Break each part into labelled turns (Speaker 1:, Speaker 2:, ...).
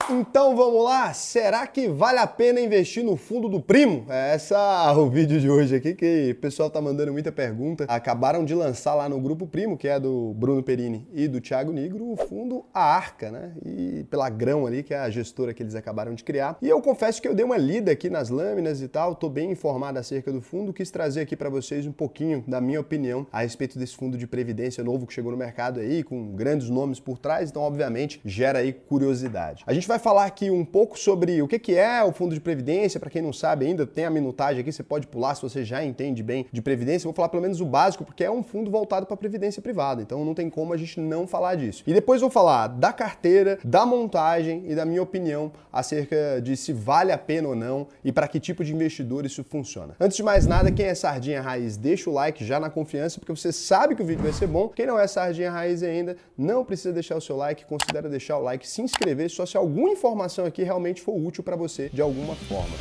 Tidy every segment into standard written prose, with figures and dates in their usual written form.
Speaker 1: Então vamos lá, será que vale a pena investir no fundo do primo? Esse é o vídeo de hoje aqui, que o pessoal tá mandando muita pergunta. Acabaram de lançar lá no Grupo Primo, que é do Bruno Perini e do Thiago Nigro, o fundo A Arca, né? E pela Grão ali, que é a gestora que eles acabaram de criar. E eu confesso que eu dei uma lida aqui nas lâminas e tal, tô bem informado acerca do fundo, quis trazer aqui para vocês um pouquinho da minha opinião a respeito desse fundo de previdência novo que chegou no mercado aí, com grandes nomes por trás, então obviamente gera aí curiosidade. A gente vai falar aqui um pouco sobre o que é o fundo de previdência. Para quem não sabe ainda, tem a minutagem aqui, você pode pular se você já entende bem de previdência. Eu vou falar pelo menos o básico, porque é um fundo voltado para previdência privada, então não tem como a gente não falar disso. E depois vou falar da carteira, da montagem e da minha opinião acerca de se vale a pena ou não e para que tipo de investidor isso funciona. Antes de mais nada, quem é sardinha raiz, deixa o like já na confiança, porque você sabe que o vídeo vai ser bom. Quem não é sardinha raiz ainda, não precisa deixar o seu like, considera deixar o like, se inscrever, só se alguma informação aqui realmente for útil para você de alguma forma.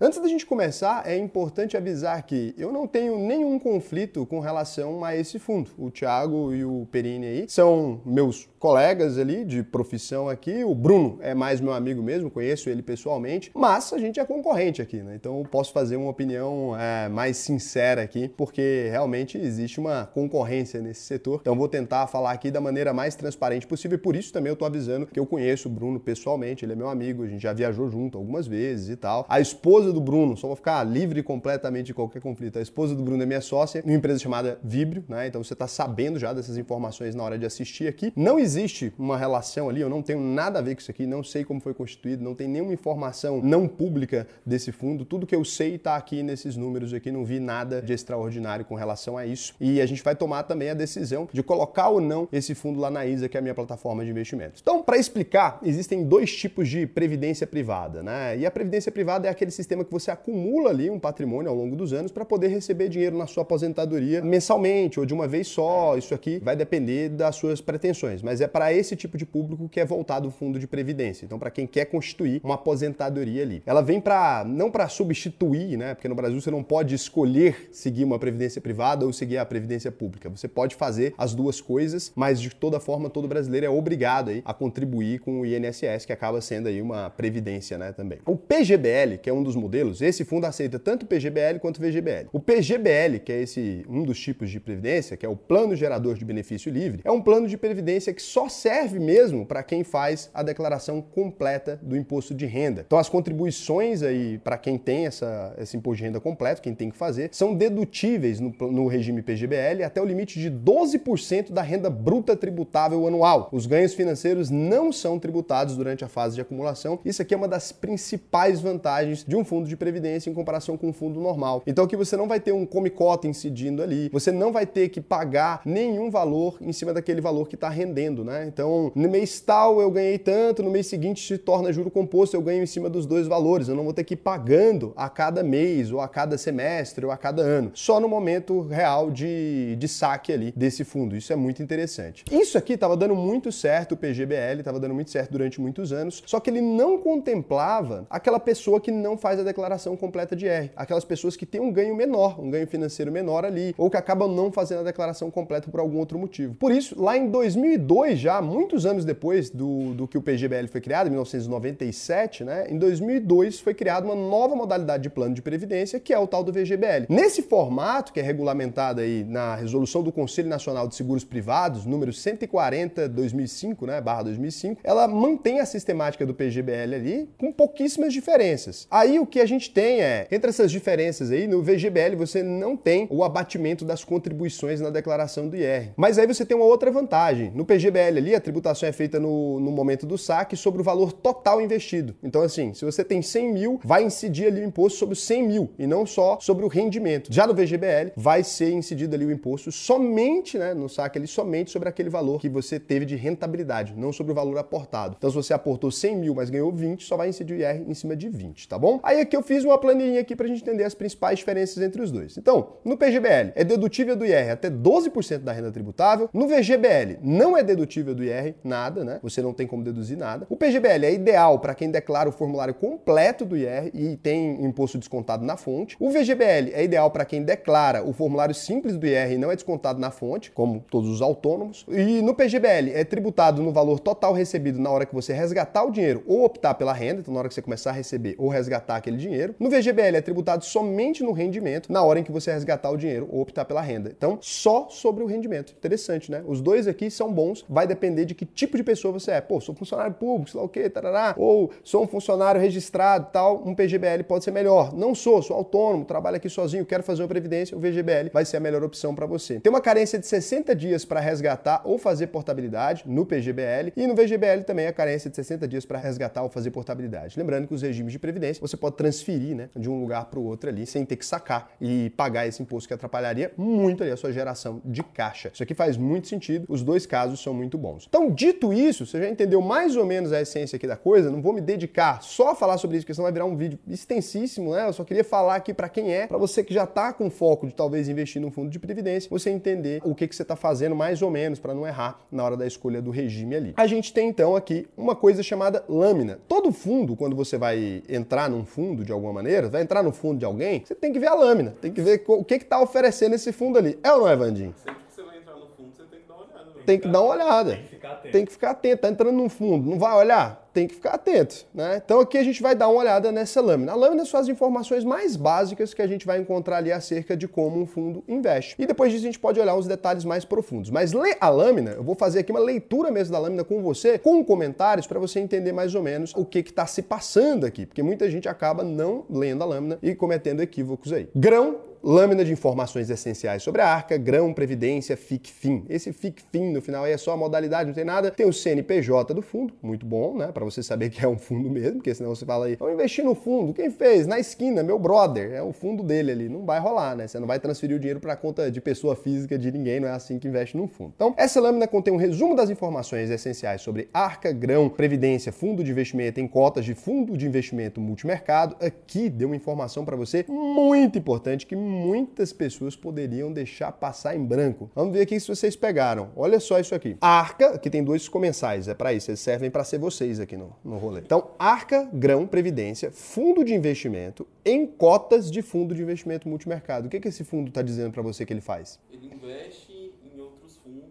Speaker 1: Antes da gente começar, é importante avisar que eu não tenho nenhum conflito com relação a esse fundo. O Thiago e o Perini aí são meus colegas ali de profissão aqui. O Bruno é mais meu amigo mesmo, conheço ele pessoalmente, mas a gente é concorrente aqui, né? Então eu posso fazer uma opinião mais sincera aqui, porque realmente existe uma concorrência nesse setor. Então eu vou tentar falar aqui da maneira mais transparente possível e por isso também eu tô avisando que eu conheço o Bruno pessoalmente, ele é meu amigo, a gente já viajou junto algumas vezes e tal. A esposa do Bruno, só vou ficar livre completamente de qualquer conflito. A esposa do Bruno é minha sócia, uma empresa chamada Vibrio, né? Então você tá sabendo já dessas informações na hora de assistir aqui. Não existe uma relação ali, eu não tenho nada a ver com isso aqui, não sei como foi constituído, não tem nenhuma informação não pública desse fundo. Tudo que eu sei tá aqui nesses números aqui, não vi nada de extraordinário com relação a isso. E a gente vai tomar também a decisão de colocar ou não esse fundo lá na ISA, que é a minha plataforma de investimentos. Então, para explicar, existem dois tipos de previdência privada, né? E a previdência privada é aquele sistema que você acumula ali um patrimônio ao longo dos anos para poder receber dinheiro na sua aposentadoria mensalmente ou de uma vez só. Isso aqui vai depender das suas pretensões, mas é para esse tipo de público que é voltado o fundo de previdência. Então, para quem quer constituir uma aposentadoria ali. Ela vem não para substituir, né? Porque no Brasil você não pode escolher seguir uma previdência privada ou seguir a previdência pública. Você pode fazer as duas coisas, mas de toda forma todo brasileiro é obrigado aí a contribuir com o INSS, que acaba sendo aí uma previdência, né, também. O PGBL, que é um dos modelos, esse fundo aceita tanto o PGBL quanto o VGBL. O PGBL, que é um dos tipos de previdência, que é o Plano Gerador de Benefício Livre, é um plano de previdência que só serve mesmo para quem faz a declaração completa do imposto de renda. Então as contribuições aí para quem tem esse imposto de renda completo, quem tem que fazer, são dedutíveis no regime PGBL até o limite de 12% da renda bruta tributável anual. Os ganhos financeiros não são tributados durante a fase de acumulação. Isso aqui é uma das principais vantagens de um fundo de previdência em comparação com um fundo normal. Então aqui você não vai ter um come-cota incidindo ali, você não vai ter que pagar nenhum valor em cima daquele valor que está rendendo, né? Então, no mês tal eu ganhei tanto, no mês seguinte se torna juro composto, eu ganho em cima dos dois valores. Eu não vou ter que ir pagando a cada mês, ou a cada semestre, ou a cada ano. Só no momento real de saque ali desse fundo. Isso é muito interessante. Isso aqui estava dando muito certo, o PGBL estava dando muito certo durante muitos anos, só que ele não contemplava aquela pessoa que não faz a declaração completa de R. Aquelas pessoas que têm um ganho menor, um ganho financeiro menor ali, ou que acabam não fazendo a declaração completa por algum outro motivo. Por isso, lá em 2002, já muitos anos depois do que o PGBL foi criado, em 1997, né? Em 2002 foi criada uma nova modalidade de plano de previdência, que é o tal do VGBL. Nesse formato, que é regulamentado aí na resolução do Conselho Nacional de Seguros Privados, número 140/2005, né, /2005, ela mantém a sistemática do PGBL ali, com pouquíssimas diferenças. Aí o que a gente tem entre essas diferenças aí, no VGBL você não tem o abatimento das contribuições na declaração do IR. Mas aí você tem uma outra vantagem. No PGBL ali, a tributação é feita no momento do saque sobre o valor total investido. Então assim, se você tem 100 mil, vai incidir ali o imposto sobre os 100 mil e não só sobre o rendimento. Já no VGBL, vai ser incidido ali o imposto somente, né, no saque ali, somente sobre aquele valor que você teve de rentabilidade, não sobre o valor aportado. Então se você aportou 100 mil, mas ganhou 20, só vai incidir o IR em cima de 20, tá bom? Aí aqui eu fiz uma planilha aqui para a gente entender as principais diferenças entre os dois. Então, no PGBL é dedutível do IR até 12% da renda tributável. No VGBL não é dedutível do IR nada, né? Você não tem como deduzir nada. O PGBL é ideal para quem declara o formulário completo do IR e tem imposto descontado na fonte. O VGBL é ideal para quem declara o formulário simples do IR e não é descontado na fonte, como todos os autônomos. E no PGBL é tributado no valor total recebido na hora que você resgatar o dinheiro ou optar pela renda, então na hora que você começar a receber ou resgatar aquele dinheiro. No VGBL é tributado somente no rendimento, na hora em que você resgatar o dinheiro ou optar pela renda. Então, só sobre o rendimento. Interessante, né? Os dois aqui são bons, vai depender de que tipo de pessoa você é. Pô, sou funcionário público, sei lá o quê, tarará, ou sou um funcionário registrado, tal, um PGBL pode ser melhor. Não sou autônomo, trabalho aqui sozinho, quero fazer uma previdência, o VGBL vai ser a melhor opção para você. Tem uma carência de 60 dias para resgatar ou fazer portabilidade no PGBL e no VGBL também a carência de 60 dias para resgatar ou fazer portabilidade. Lembrando que os regimes de previdência você pode transferir, né, de um lugar para o outro ali sem ter que sacar e pagar esse imposto que atrapalharia muito ali a sua geração de caixa. Isso aqui faz muito sentido, os dois casos são muito bons. Então, dito isso, você já entendeu mais ou menos a essência aqui da coisa, não vou me dedicar só a falar sobre isso, porque senão vai virar um vídeo extensíssimo, né? Eu só queria falar aqui para quem para você que já está com foco de talvez investir num fundo de previdência, você entender o que você está fazendo mais ou menos para não errar na hora da escolha do regime ali. A gente tem então aqui uma coisa chamada lâmina. Todo fundo, quando você vai entrar num fundo de alguma maneira, vai entrar no fundo de alguém, você tem que ver a lâmina, tem que ver o que está oferecendo esse fundo ali. É ou não é, Vandinho?
Speaker 2: Sempre que você vai entrar no fundo, você tem que dar uma olhada.
Speaker 1: Tem que dar uma olhada.
Speaker 2: Tem que ficar atento.
Speaker 1: Tem que ficar atento. Tá entrando num fundo, não vai olhar? Tem que ficar atento, né? Então aqui a gente vai dar uma olhada nessa lâmina. A lâmina são as informações mais básicas que a gente vai encontrar ali acerca de como um fundo investe. E depois disso a gente pode olhar uns detalhes mais profundos. Mas ler a lâmina, eu vou fazer aqui uma leitura mesmo da lâmina com você, com comentários, para você entender mais ou menos o que está se passando aqui. Porque muita gente acaba não lendo a lâmina e cometendo equívocos aí. Grão, lâmina de informações essenciais sobre a Arca, grão, previdência, FIC-FIM. Esse FIC-FIM no final aí é só a modalidade, não tem nada. Tem o CNPJ do fundo, muito bom, né? Para você saber que é um fundo mesmo, porque senão você fala aí, vamos investir no fundo. Quem fez? Na esquina, meu brother. É o fundo dele ali. Não vai rolar, né? Você não vai transferir o dinheiro para conta de pessoa física de ninguém, não é assim que investe num fundo. Então, essa lâmina contém um resumo das informações essenciais sobre Arca, grão, previdência, fundo de investimento em cotas de fundo de investimento multimercado. Aqui deu uma informação para você muito importante que muitas pessoas poderiam deixar passar em branco. Vamos ver aqui se vocês pegaram. Olha só isso aqui. A Arca, que tem dois comensais, é para isso, eles servem para ser vocês aqui no rolê. Então, Arca, grão, previdência, fundo de investimento em cotas de fundo de investimento multimercado. O que esse fundo está dizendo para você que ele faz?
Speaker 2: Ele investe em outros fundos.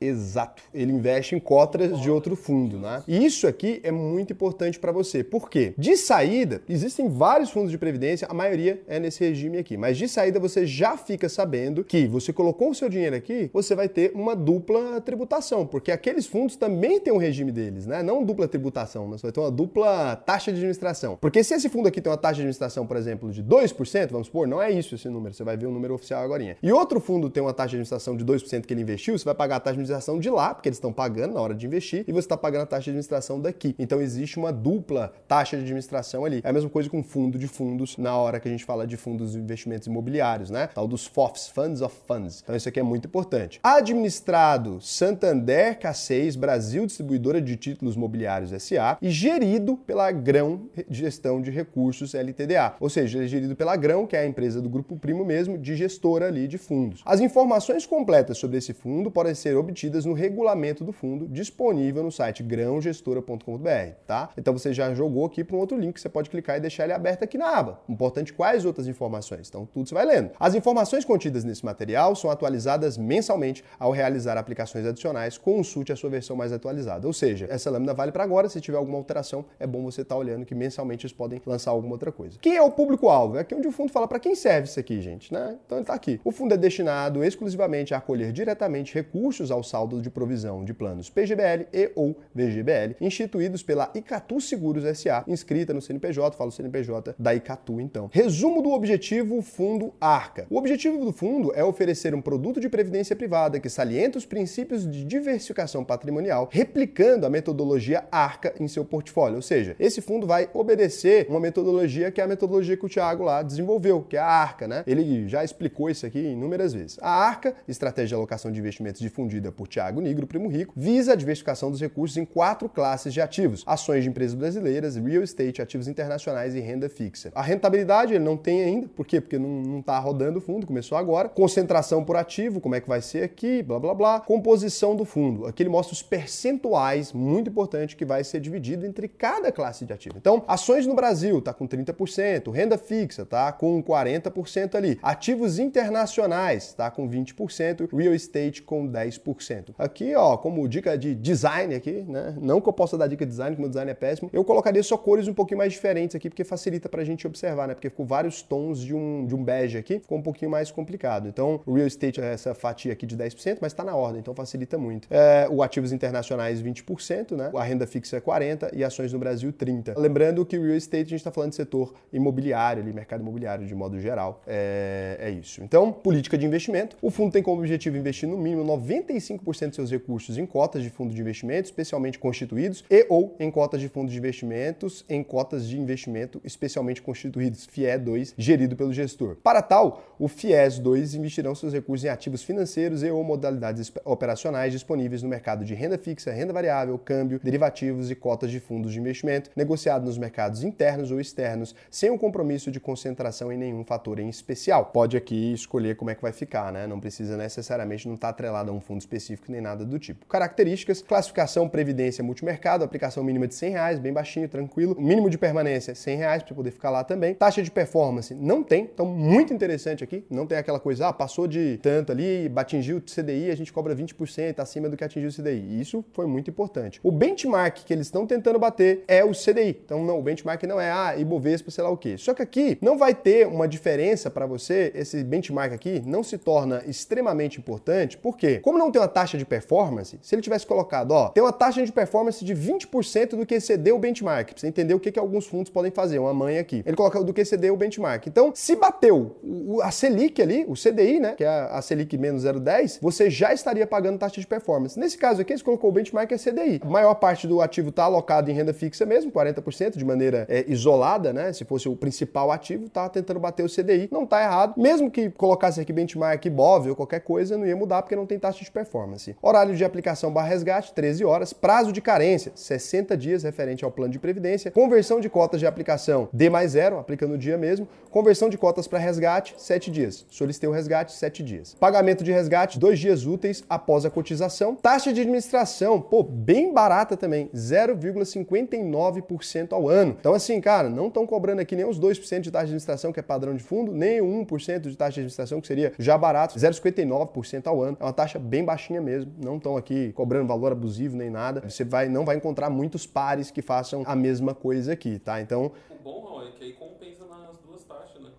Speaker 1: Exato. Ele investe em cotas de outro fundo, né? E isso aqui é muito importante para você. Por quê? De saída, existem vários fundos de previdência, a maioria é nesse regime aqui, mas de saída você já fica sabendo que você colocou o seu dinheiro aqui, você vai ter uma dupla tributação, porque aqueles fundos também têm um regime deles, né? Não dupla tributação, mas você vai ter uma dupla taxa de administração. Porque se esse fundo aqui tem uma taxa de administração, por exemplo, de 2%, vamos supor, não é isso esse número, você vai ver o número oficial agora. E outro fundo tem uma taxa de administração de 2% que ele investiu, você vai pagar a taxa de administração de lá, porque eles estão pagando na hora de investir, e você está pagando a taxa de administração daqui. Então existe uma dupla taxa de administração ali. É a mesma coisa com fundo de fundos na hora que a gente fala de fundos de investimentos imobiliários, né? Tal dos FOFs, Funds of Funds. Então isso aqui é muito importante. Administrado Santander K6, Brasil Distribuidora de Títulos Mobiliários SA, e gerido pela Grão Gestão de Recursos LTDA. Ou seja, ele é gerido pela Grão, que é a empresa do Grupo Primo mesmo, de gestora ali de fundos. As informações completas sobre esse fundo podem ser obtidas no regulamento do fundo, disponível no site grãogestora.com.br, tá? Então você já jogou aqui para um outro link, você pode clicar e deixar ele aberto aqui na aba. Importante, quais outras informações? Então tudo você vai lendo. As informações contidas nesse material são atualizadas mensalmente ao realizar aplicações adicionais, consulte a sua versão mais atualizada. Ou seja, essa lâmina vale para agora, se tiver alguma alteração, é bom você estar olhando que mensalmente eles podem lançar alguma outra coisa. Quem é o público-alvo? É aqui onde o fundo fala para quem serve isso aqui, gente, né? Então ele está aqui. O fundo é destinado exclusivamente a acolher diretamente recursos ao saldo de provisão de planos PGBL e ou VGBL, instituídos pela Icatu Seguros SA, inscrita no CNPJ, fala o CNPJ da Icatu então. Resumo do objetivo Fundo Arca. O objetivo do fundo é oferecer um produto de previdência privada que salienta os princípios de diversificação patrimonial, replicando a metodologia Arca em seu portfólio. Ou seja, esse fundo vai obedecer uma metodologia que é a metodologia que o Thiago lá desenvolveu, que é a Arca, né? Ele já explicou isso aqui inúmeras vezes. A Arca, estratégia de alocação de investimentos difundida por Thiago Nigro, Primo Rico, visa a diversificação dos recursos em 4 classes de ativos: ações de empresas brasileiras, real estate, ativos internacionais e renda fixa. A rentabilidade ele não tem ainda, por quê? Porque não está rodando o fundo, começou agora. Concentração por ativo, como é que vai ser aqui, blá blá blá. Composição do fundo, aqui ele mostra os percentuais, muito importante, que vai ser dividido entre cada classe de ativo. Então, ações no Brasil está com 30%, renda fixa está com 40% ali, ativos internacionais está com 20%, real estate com 10%. Aqui, ó, como dica de design aqui, né? Não que eu possa dar dica de design, porque meu design é péssimo, eu colocaria só cores um pouquinho mais diferentes aqui, porque facilita pra gente observar, né? Porque ficou vários tons de um bege aqui, ficou um pouquinho mais complicado. Então, o real estate é essa fatia aqui de 10%, mas está na ordem, então facilita muito. O ativos internacionais 20%, né? A renda fixa é 40% e ações no Brasil 30%. Lembrando que o real estate a gente está falando de setor imobiliário, ali, mercado imobiliário de modo geral. É isso. Então, política de investimento. O fundo tem como objetivo investir no mínimo 95% de seus recursos em cotas de fundo de investimento, especialmente constituídos, e ou em cotas de fundos de investimentos, em cotas de investimento especialmente constituídos, FIE2, gerido pelo gestor. Para tal, o FIES2 investirão seus recursos em ativos financeiros e ou modalidades operacionais disponíveis no mercado de renda fixa, renda variável, câmbio, derivativos e cotas de fundos de investimento, negociado nos mercados internos ou externos, sem um compromisso de concentração em nenhum fator em especial. Pode aqui escolher como é que vai ficar, né? Não precisa necessariamente não estar atrelado a um fundo específico nem nada do tipo. Características: classificação, previdência, multimercado, aplicação mínima de R$100, bem baixinho, tranquilo. Mínimo de permanência, R$100 para poder ficar lá também. Taxa de performance, não tem, então muito interessante aqui. Não tem aquela coisa, passou de tanto ali, atingiu o CDI, a gente cobra 20% acima do que atingiu o CDI. Isso foi muito importante. O benchmark que eles estão tentando bater é o CDI. Então, não, o benchmark não é Ibovespa, sei lá o quê. Só que aqui não vai ter uma diferença para você, esse benchmark aqui não se torna extremamente importante, porque como não tem uma taxa de performance, se ele tivesse colocado, tem uma taxa de performance de 20% do que excedeu o benchmark, pra você entender o que alguns fundos podem fazer, uma manha aqui. Ele coloca do que excedeu o benchmark. Então, se bateu a Selic ali, o CDI, né, que é a Selic menos 0,10, você já estaria pagando taxa de performance. Nesse caso aqui, eles colocou o benchmark é CDI. A maior parte do ativo está alocado em renda fixa mesmo, 40%, de maneira isolada, né? Se fosse o principal ativo, tá tentando bater o CDI. Não tá errado. Mesmo que colocasse aqui benchmark BOV ou qualquer coisa, não ia mudar porque não tem taxa de performance. Horário de aplicação / resgate, 13 horas. Prazo de carência, 60 dias referente ao plano de previdência. Conversão de cotas de aplicação D+0, aplica no dia mesmo. Conversão de cotas para resgate, 7 dias. Solicitei o resgate, 7 dias. Pagamento de resgate, 2 dias úteis após a cotização. Taxa de administração, bem barata também, 0,59% ao ano. Então assim, cara, não estão cobrando aqui nem os 2% de taxa de administração, que é padrão de fundo, nem o 1% de taxa de administração, que seria já barato, 0,59% ao ano. É uma taxa bem baixinha mesmo, não estão aqui cobrando valor abusivo nem nada. Você não vai encontrar muitos pares que façam a mesma coisa aqui, tá? Então...
Speaker 2: O bom, Raul, é que aí compensa nas duas taxas, né?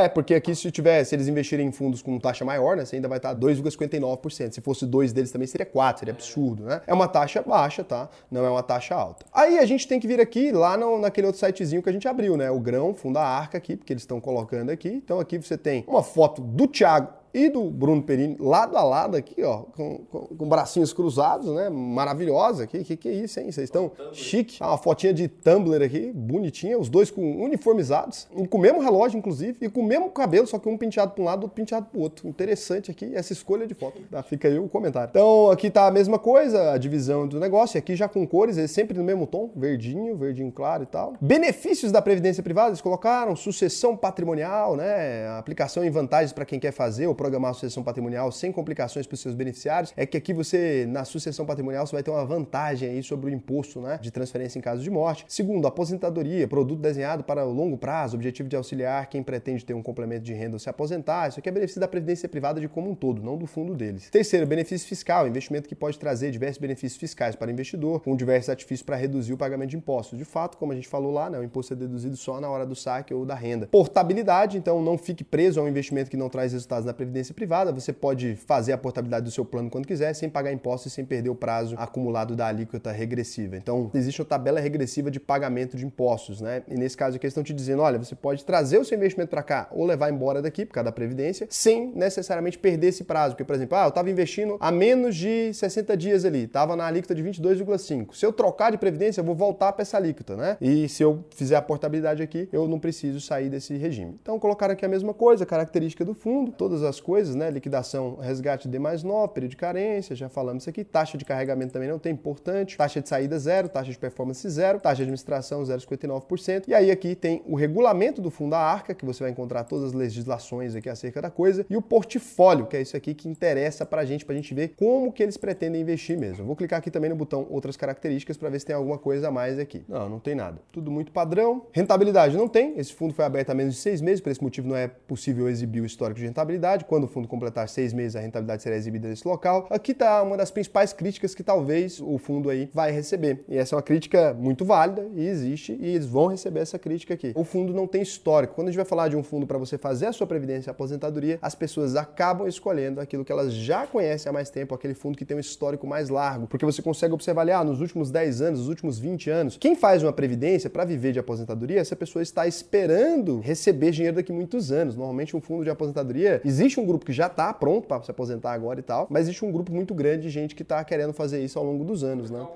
Speaker 1: Porque aqui se eles investirem em fundos com taxa maior, né, você ainda vai estar 2,59%. Se fosse 2 deles também seria 4, seria absurdo, né? É uma taxa baixa, tá? Não é uma taxa alta. Aí a gente tem que vir aqui lá naquele outro sitezinho que a gente abriu, né? O Grão, Fundo Arca aqui, porque eles estão colocando aqui. Então aqui você tem uma foto do Thiago e do Bruno Perini lado a lado aqui, com bracinhos cruzados, né? Maravilhosa aqui. Que é isso, hein? Vocês estão chique. Uma fotinha de Tumblr aqui, bonitinha, os dois uniformizados, e com o mesmo relógio, inclusive, e com o mesmo cabelo, só que um penteado para um lado, outro penteado para o outro. Interessante aqui essa escolha de foto. Tá? Fica aí o comentário. Então, aqui tá a mesma coisa, a divisão do negócio, e aqui já com cores, eles sempre no mesmo tom, verdinho claro e tal. Benefícios da previdência privada, eles colocaram sucessão patrimonial, né? Aplicação em vantagens para quem quer fazer ou programar a sucessão patrimonial sem complicações para os seus beneficiários. É que aqui você, na sucessão patrimonial, você vai ter uma vantagem aí sobre o imposto, né, de transferência em caso de morte. Segundo, aposentadoria, produto desenhado para o longo prazo, objetivo de auxiliar quem pretende ter um complemento de renda ou se aposentar. Isso aqui é benefício da previdência privada de como um todo, não do fundo deles. Terceiro, benefício fiscal, investimento que pode trazer diversos benefícios fiscais para o investidor, com diversos artifícios para reduzir o pagamento de impostos. De fato, como a gente falou lá, né, o imposto é deduzido só na hora do saque ou da renda. Portabilidade, então não fique preso a um investimento que não traz resultados na previdência privada. Você pode fazer a portabilidade do seu plano quando quiser, sem pagar impostos e sem perder o prazo acumulado da alíquota regressiva. Então, existe uma tabela regressiva de pagamento de impostos, né? E nesse caso aqui eles estão te dizendo, olha, você pode trazer o seu investimento para cá ou levar embora daqui por causa da previdência, sem necessariamente perder esse prazo. Porque, por exemplo, eu estava investindo há menos de 60 dias ali, estava na alíquota de 22,5. Se eu trocar de previdência, eu vou voltar para essa alíquota, né? E se eu fizer a portabilidade aqui, eu não preciso sair desse regime. Então, colocaram aqui a mesma coisa, característica do fundo, todas as outras coisas, né? Liquidação, resgate D mais 9, período de carência, já falamos isso aqui. Taxa de carregamento também não tem, importante. Taxa de saída zero, taxa de performance zero, taxa de administração 0,59%. E aí aqui tem o regulamento do fundo da Arca, que você vai encontrar todas as legislações aqui acerca da coisa, e o portfólio, que é isso aqui que interessa pra gente ver como que eles pretendem investir mesmo. Eu vou clicar aqui também no botão outras características para ver se tem alguma coisa a mais aqui. Não tem nada. Tudo muito padrão. Rentabilidade não tem. Esse fundo foi aberto há menos de 6 meses, por esse motivo não é possível exibir o histórico de rentabilidade. Quando o fundo completar 6 meses, a rentabilidade será exibida nesse local. Aqui está uma das principais críticas que talvez o fundo aí vai receber. E essa é uma crítica muito válida e existe, e eles vão receber essa crítica aqui. O fundo não tem histórico. Quando a gente vai falar de um fundo para você fazer a sua previdência e aposentadoria, as pessoas acabam escolhendo aquilo que elas já conhecem há mais tempo, aquele fundo que tem um histórico mais largo, porque você consegue observar ali, nos últimos 10 anos, nos últimos 20 anos, quem faz uma previdência para viver de aposentadoria, essa pessoa está esperando receber dinheiro daqui a muitos anos. Normalmente um fundo de aposentadoria, existe um grupo que já está pronto para se aposentar agora e tal, mas existe um grupo muito grande de gente que está querendo fazer isso ao longo dos anos, né?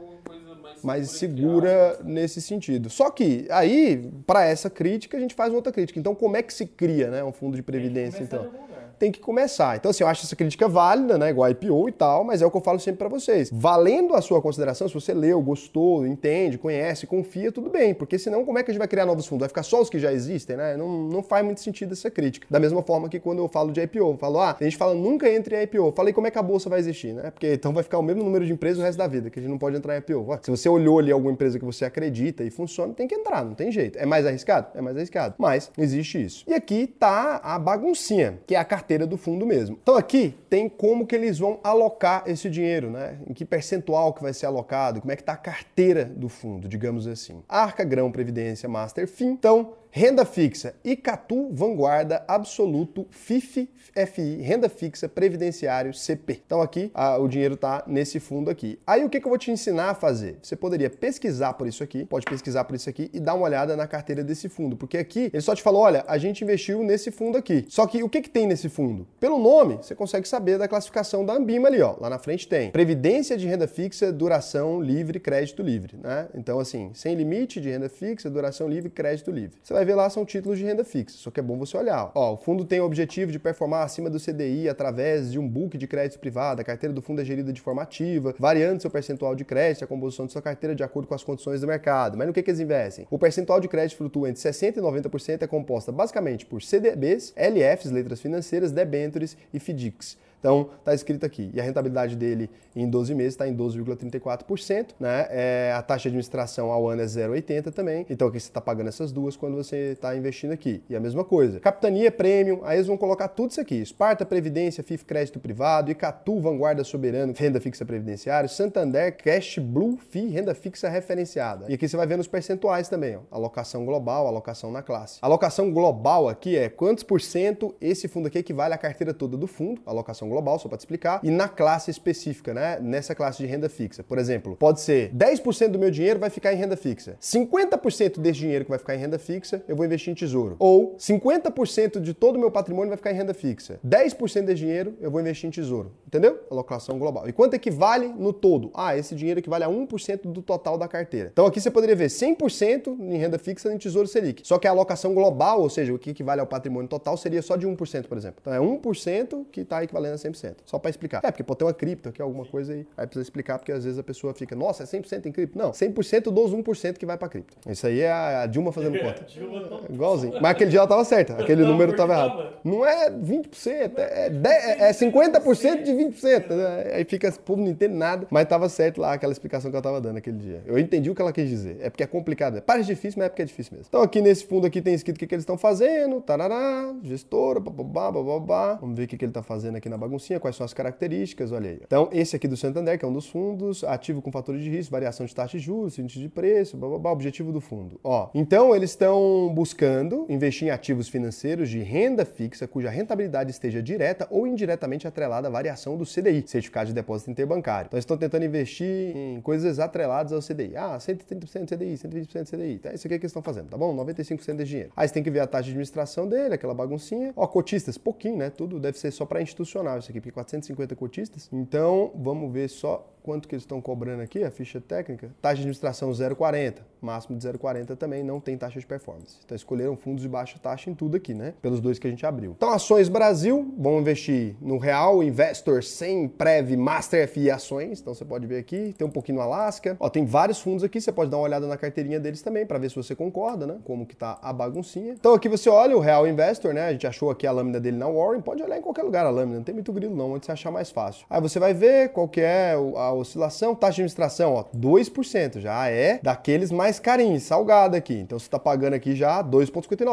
Speaker 1: Mais segura nesse sentido. Só que aí, para essa crítica, a gente faz outra crítica. Então, como é que se cria, né, um fundo de previdência, então? Tem que começar. Então, assim, eu acho essa crítica válida, né, igual IPO e tal, mas é o que eu falo sempre para vocês. Valendo a sua consideração, se você leu, gostou, entende, conhece, confia, tudo bem, porque senão como é que a gente vai criar novos fundos? Vai ficar só os que já existem, né? Não faz muito sentido essa crítica. Da mesma forma que quando eu falo de IPO, eu falo, a gente fala nunca entre em IPO. Falei como é que a bolsa vai existir, né? Porque então vai ficar o mesmo número de empresas o resto da vida, que a gente não pode entrar em IPO. Se você olhou ali alguma empresa que você acredita e funciona, tem que entrar, não tem jeito. É mais arriscado? É mais arriscado. Mas existe isso. E aqui tá a baguncinha, que é a carteira do fundo mesmo. Então aqui tem como que eles vão alocar esse dinheiro, né? Em que percentual que vai ser alocado, como é que tá a carteira do fundo, digamos assim. Arca, Grão, Previdência, Master, Fim. Então, renda fixa, Icatu, Vanguarda, Absoluto, FIF, FI, renda fixa, previdenciário, CP. Então aqui o dinheiro está nesse fundo aqui. Aí o que eu vou te ensinar a fazer? Você poderia pesquisar por isso aqui, pode pesquisar por isso aqui e dar uma olhada na carteira desse fundo, porque aqui ele só te falou, olha, a gente investiu nesse fundo aqui. Só que o que tem nesse fundo? Pelo nome, você consegue saber da classificação da Anbima ali, ó. Lá na frente tem Previdência de renda fixa, duração livre, crédito livre, né? Então assim, sem limite de renda fixa, duração livre, crédito livre. Você vai ver lá, são títulos de renda fixa, só que é bom você olhar. Ó, o fundo tem o objetivo de performar acima do CDI através de um book de crédito privado, a carteira do fundo é gerida de forma ativa, variando seu percentual de crédito, a composição de sua carteira de acordo com as condições do mercado. Mas no que eles investem? O percentual de crédito flutua entre 60% e 90%, é composta basicamente por CDBs, LFs, letras financeiras, debêntures e FDICs. Então, está escrito aqui. E a rentabilidade dele em 12 meses está em 12,34%, né? A taxa de administração ao ano é 0,80 também. Então, aqui você está pagando essas duas quando você está investindo aqui. E a mesma coisa. Capitania Premium, aí eles vão colocar tudo isso aqui. Esparta Previdência, FIF Crédito Privado, Icatu Vanguarda Soberano, renda fixa previdenciária, Santander, Cash Blue, FI, renda fixa referenciada. E aqui você vai ver nos percentuais também, ó. Alocação global, alocação na classe. Alocação global aqui é quantos por cento esse fundo aqui equivale à carteira toda do fundo, alocação global, só para te explicar, e na classe específica, né? Nessa classe de renda fixa. Por exemplo, pode ser 10% do meu dinheiro vai ficar em renda fixa. 50% desse dinheiro que vai ficar em renda fixa, eu vou investir em tesouro. Ou 50% de todo o meu patrimônio vai ficar em renda fixa. 10% desse dinheiro eu vou investir em tesouro. Entendeu? Alocação global. E quanto equivale no todo? Esse dinheiro equivale a 1% do total da carteira. Então aqui você poderia ver 100% em renda fixa em tesouro Selic. Só que a alocação global, ou seja, o que equivale ao patrimônio total, seria só de 1%, por exemplo. Então é 1% que está equivalendo a 100%. Só para explicar. Porque pode ter uma cripto aqui, alguma coisa aí. Aí precisa explicar, porque às vezes a pessoa fica, nossa, é 100% em cripto. Não, 100% dos 1% que vai para cripto. Isso aí é a Dilma fazendo conta. Igualzinho. Mas aquele dia ela estava certa, aquele número estava errado. Não é 20%, é 50% de 20%. Né? Aí fica, o povo não entende nada, mas estava certo lá aquela explicação que ela estava dando aquele dia. Eu entendi o que ela quis dizer. É porque é complicado. Parece difícil, mas é porque é difícil mesmo. Então aqui nesse fundo aqui tem escrito o que eles estão fazendo, tarará, gestora, bababá, bababá. Vamos ver o que ele está fazendo aqui na baguncinha, quais são as características, olha aí. Então, esse aqui do Santander, que é um dos fundos, ativo com fatores de risco, variação de taxa de juros, índice de preço, bababá, objetivo do fundo. Ó, então eles estão buscando investir em ativos financeiros de renda fixa, cuja rentabilidade esteja direta ou indiretamente atrelada à variação do CDI, Certificado de Depósito Interbancário. Então, eles estão tentando investir em coisas atreladas ao CDI. 130% CDI, 120% CDI. Então, é isso aqui que eles estão fazendo, tá bom? 95% de dinheiro. Aí você tem que ver a taxa de administração dele, aquela baguncinha. Ó, cotistas, pouquinho, né? Tudo deve ser só para institucional isso aqui, porque 450 cotistas. Então, vamos ver só quanto que eles estão cobrando aqui, a ficha técnica. Taxa de administração 0,40, máximo de 0,40 também, não tem taxa de performance. Então escolheram fundos de baixa taxa em tudo aqui, né? Pelos dois que a gente abriu. Então ações Brasil, vão investir no Real Investor 100 Prev Master FI ações. Então você pode ver aqui, tem um pouquinho no Alasca. Ó, tem vários fundos aqui, você pode dar uma olhada na carteirinha deles também para ver se você concorda, né? Como que tá a baguncinha. Então aqui você olha o Real Investor, né? A gente achou aqui a lâmina dele na Warren, pode olhar em qualquer lugar a lâmina, não tem muito grilo não, onde você achar mais fácil. Aí você vai ver qual que é a oscilação, taxa de administração, ó, 2%, já é daqueles mais carinhos, salgado aqui. Então você tá pagando aqui já 2,59,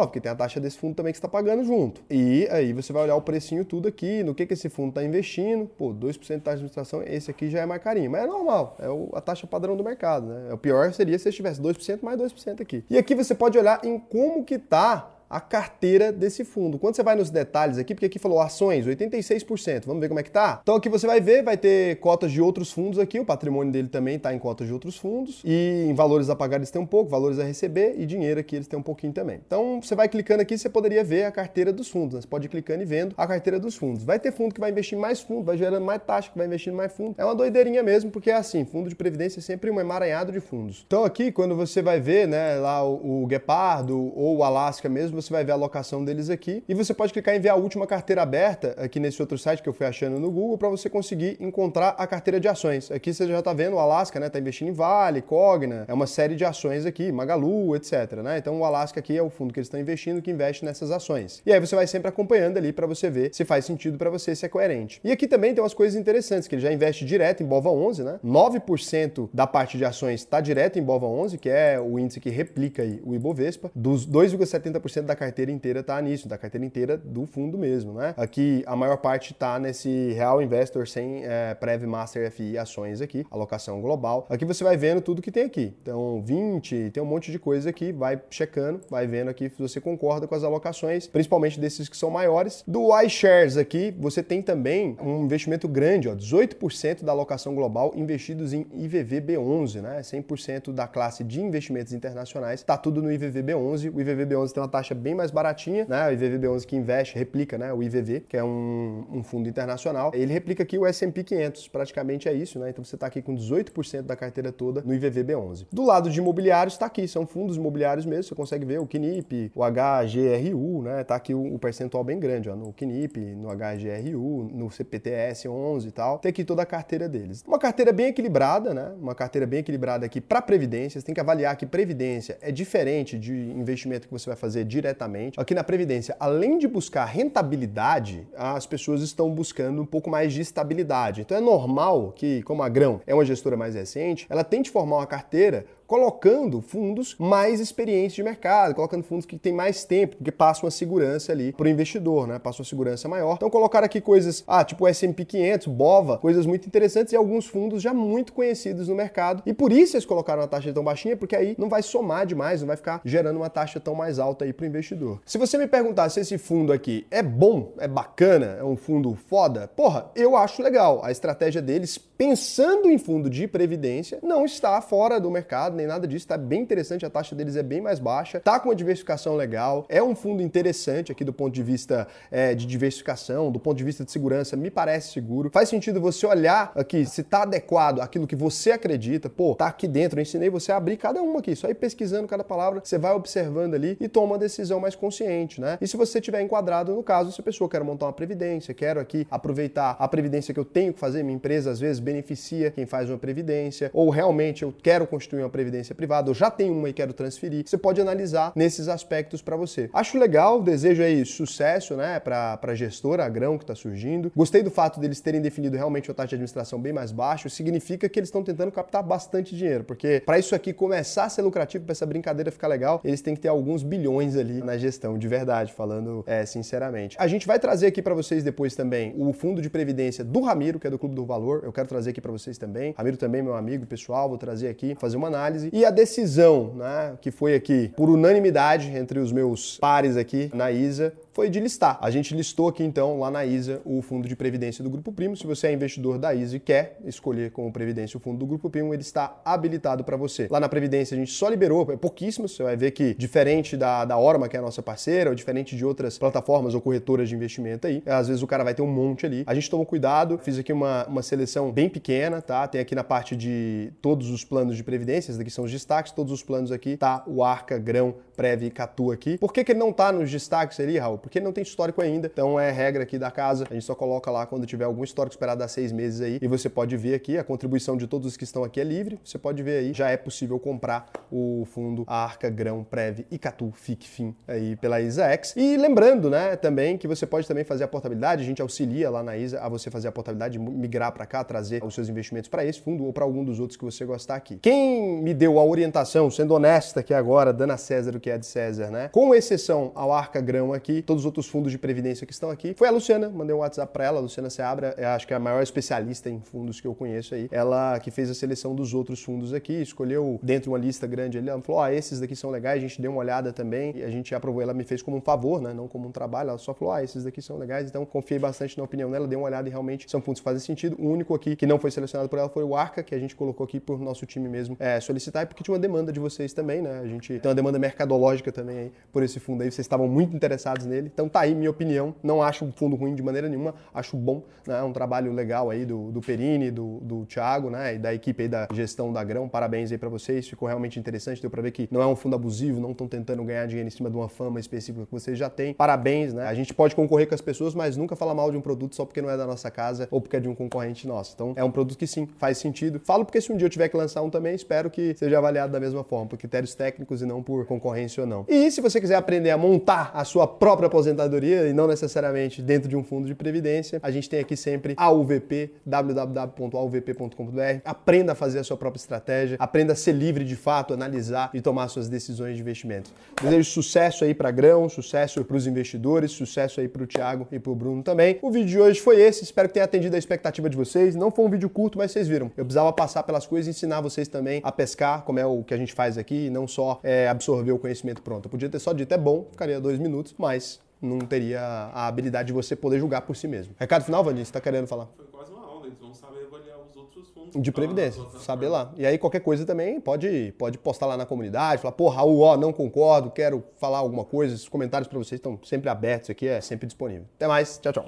Speaker 1: porque tem a taxa desse fundo também que você tá pagando junto. E aí você vai olhar o precinho tudo aqui, no que esse fundo tá investindo, pô, 2% de taxa de administração, esse aqui já é mais carinho, mas é normal, é a taxa padrão do mercado, né? O pior seria se você tivesse 2% mais 2% aqui. E aqui você pode olhar em como que tá a carteira desse fundo. Quando você vai nos detalhes aqui, porque aqui falou ações, 86%, vamos ver como é que tá? Então aqui você vai ver, vai ter cotas de outros fundos aqui, o patrimônio dele também tá em cotas de outros fundos, e em valores a pagar eles têm um pouco, valores a receber, e dinheiro aqui eles têm um pouquinho também. Então você vai clicando aqui, você poderia ver a carteira dos fundos, né? Você pode ir clicando e vendo a carteira dos fundos. Vai ter fundo que vai investir em mais fundo, vai gerando mais taxa, que vai investir em mais fundo. É uma doideirinha mesmo, porque é assim, fundo de previdência é sempre um emaranhado de fundos. Então aqui, quando você vai ver, né, lá o Guepardo ou o Alasca mesmo, você vai ver a alocação deles aqui e você pode clicar em ver a última carteira aberta aqui nesse outro site que eu fui achando no Google para você conseguir encontrar a carteira de ações. Aqui você já está vendo o Alasca, né? Tá investindo em Vale, Cogna, é uma série de ações aqui, Magalu, etc, né? Então o Alasca aqui é o fundo que eles estão investindo que investe nessas ações. E aí você vai sempre acompanhando ali para você ver se faz sentido para você, se é coerente. E aqui também tem umas coisas interessantes, que ele já investe direto em BOVA11, né? 9% da parte de ações está direto em BOVA11, que é o índice que replica aí o Ibovespa. Dos 2,70% da carteira inteira tá nisso, da carteira inteira do fundo mesmo, né? Aqui a maior parte tá nesse Real Investor 100 Prev Master FI ações aqui, alocação global. Aqui você vai vendo tudo que tem aqui. Então 20, tem um monte de coisa aqui, vai checando, vai vendo aqui se você concorda com as alocações, principalmente desses que são maiores. Do iShares aqui, você tem também um investimento grande, ó, 18% da alocação global investidos em IVVB11, né? 100% da classe de investimentos internacionais, tá tudo no IVVB11. O IVVB11 tem uma taxa bem mais baratinha, né? O IVVB11 que investe, replica, né? O IVV, que é um fundo internacional. Ele replica aqui o S&P 500, praticamente é isso, né? Então você tá aqui com 18% da carteira toda no IVVB11. Do lado de imobiliários, tá aqui, são fundos imobiliários mesmo, você consegue ver o KNIP, o HGRU, né? Tá aqui o percentual bem grande, ó, no KNIP, no HGRU, no CPTS 11 e tal. Tem aqui toda a carteira deles. Uma carteira bem equilibrada, né? Uma carteira bem equilibrada aqui para previdência. Você tem que avaliar que previdência é diferente de investimento que você vai fazer diretamente. Aqui na previdência, além de buscar rentabilidade, as pessoas estão buscando um pouco mais de estabilidade. Então é normal que, como a Grão é uma gestora mais recente, ela tente formar uma carteira colocando fundos mais experientes de mercado, colocando fundos que têm mais tempo, porque passam uma segurança ali para o investidor, né? Passam uma segurança maior. Então colocaram aqui coisas, tipo o S&P 500, BOVA, coisas muito interessantes e alguns fundos já muito conhecidos no mercado. E por isso eles colocaram uma taxa tão baixinha, porque aí não vai somar demais, não vai ficar gerando uma taxa tão mais alta aí para o investidor. Se você me perguntar se esse fundo aqui é bom, é bacana, é um fundo foda, porra, eu acho legal. A estratégia deles, pensando em fundo de previdência, não está fora do mercado, nem nada disso, tá bem interessante, a taxa deles é bem mais baixa, tá com uma diversificação legal, é um fundo interessante aqui do ponto de vista de diversificação, do ponto de vista de segurança, me parece seguro. Faz sentido você olhar aqui se tá adequado àquilo que você acredita, pô, tá aqui dentro, eu ensinei você a abrir cada uma aqui, só ir pesquisando cada palavra, você vai observando ali e toma uma decisão mais consciente, né? E se você tiver enquadrado no caso, se a pessoa quer montar uma previdência, quero aqui aproveitar a previdência que eu tenho que fazer, minha empresa às vezes beneficia quem faz uma previdência, ou realmente eu quero construir uma previdência privada, eu já tenho uma e quero transferir, você pode analisar nesses aspectos para você. Acho legal, desejo aí sucesso, né, para a gestora, a Grão, que está surgindo. Gostei do fato deles terem definido realmente uma taxa de administração bem mais baixa, significa que eles estão tentando captar bastante dinheiro, porque para isso aqui começar a ser lucrativo, para essa brincadeira ficar legal, eles têm que ter alguns bilhões ali na gestão, de verdade, falando sinceramente. A gente vai trazer aqui para vocês depois também o fundo de previdência do Ramiro, que é do Clube do Valor, eu quero trazer aqui para vocês também. Ramiro também, meu amigo pessoal, vou trazer aqui, fazer uma análise. E a decisão, né, que foi aqui por unanimidade entre os meus pares aqui na ISA, foi de listar. A gente listou aqui então lá na ISA o fundo de previdência do Grupo Primo. Se você é investidor da ISA e quer escolher como previdência o fundo do Grupo Primo, ele está habilitado para você. Lá na previdência a gente só liberou pouquíssimos. Você vai ver que diferente da Orma, que é a nossa parceira, ou diferente de outras plataformas ou corretoras de investimento aí, às vezes o cara vai ter um monte ali. A gente tomou cuidado, fiz aqui uma seleção bem pequena, tá? Tem aqui na parte de todos os planos de previdência, esses daqui são os destaques, todos os planos aqui, tá o Arca, Grão, Prev e Catu aqui. Por que ele não tá nos destaques ali, Raul? Porque ele não tem histórico ainda, então é regra aqui da casa, a gente só coloca lá quando tiver algum histórico esperado há 6 meses aí, e você pode ver aqui, a contribuição de todos os que estão aqui é livre, você pode ver aí, já é possível comprar o fundo Arca, Grão, Prev e Catu, FIC-FIM aí pela ISAX. E lembrando, né, também que você pode também fazer a portabilidade, a gente auxilia lá na ISA a você fazer a portabilidade, migrar para cá, trazer os seus investimentos para esse fundo ou para algum dos outros que você gostar aqui. Quem me deu a orientação, sendo honesta aqui agora, dando a César o que é de César, né? Com exceção ao Arca, Grão aqui, todos os outros fundos de previdência que estão aqui, foi a Luciana, mandei um WhatsApp para ela, a Luciana Seabra, acho que é a maior especialista em fundos que eu conheço aí, ela que fez a seleção dos outros fundos aqui, escolheu dentro de uma lista grande ali, ela falou, esses daqui são legais, a gente deu uma olhada também, e a gente aprovou, ela me fez como um favor, né? Não como um trabalho, ela só falou, esses daqui são legais, então confiei bastante na opinião dela, dei uma olhada e realmente são fundos que fazem sentido. O único aqui que não foi selecionado por ela foi o Arca, que a gente colocou aqui por nosso time mesmo solicitar, e porque tinha uma demanda de vocês também, né? A gente tem uma demanda mercadológica também aí por esse fundo aí, vocês estavam muito interessados nele, então tá aí minha opinião, não acho um fundo ruim de maneira nenhuma, acho bom, né? Um trabalho legal aí do Perini, do Thiago, né? E da equipe aí da gestão da Grão, parabéns aí pra vocês, ficou realmente interessante, deu pra ver que não é um fundo abusivo, não estão tentando ganhar dinheiro em cima de uma fama específica que vocês já têm, parabéns, né? A gente pode concorrer com as pessoas, mas nunca falar mal de um produto só porque não é da nossa casa ou porque é de um concorrente nosso, então é um produto que sim, faz sentido. Falo porque se um dia eu tiver que lançar um também, espero que seja avaliado da mesma forma, por critérios técnicos e não por concorrência ou não. E se você quiser aprender a montar a sua própria aposentadoria e não necessariamente dentro de um fundo de previdência, a gente tem aqui sempre a UVP, www.auvp.com.br. Aprenda a fazer a sua própria estratégia, aprenda a ser livre de fato, analisar e tomar suas decisões de investimento. Desejo sucesso aí para Grão, sucesso para os investidores, sucesso aí para o Thiago e para o Bruno também. O vídeo de hoje foi esse, espero que tenha atendido a expectativa de vocês. Não foi um vídeo curto, mas vocês viram. Eu precisava passar pelas coisas e ensinar vocês também a pescar, como é o que a gente faz aqui, e não só absorver o conhecimento pronto. Eu podia ter só dito, é bom, ficaria 2 minutos, mas não teria a habilidade de você poder julgar por si mesmo. Recado final, Vandinho, você tá querendo falar?
Speaker 2: Foi quase uma aula, eles vão saber avaliar os outros fundos.
Speaker 1: De previdência, saber lá. E aí qualquer coisa também pode postar lá na comunidade, falar, pô, Raul, não concordo, quero falar alguma coisa, os comentários para vocês estão sempre abertos aqui, é sempre disponível. Até mais, tchau, tchau.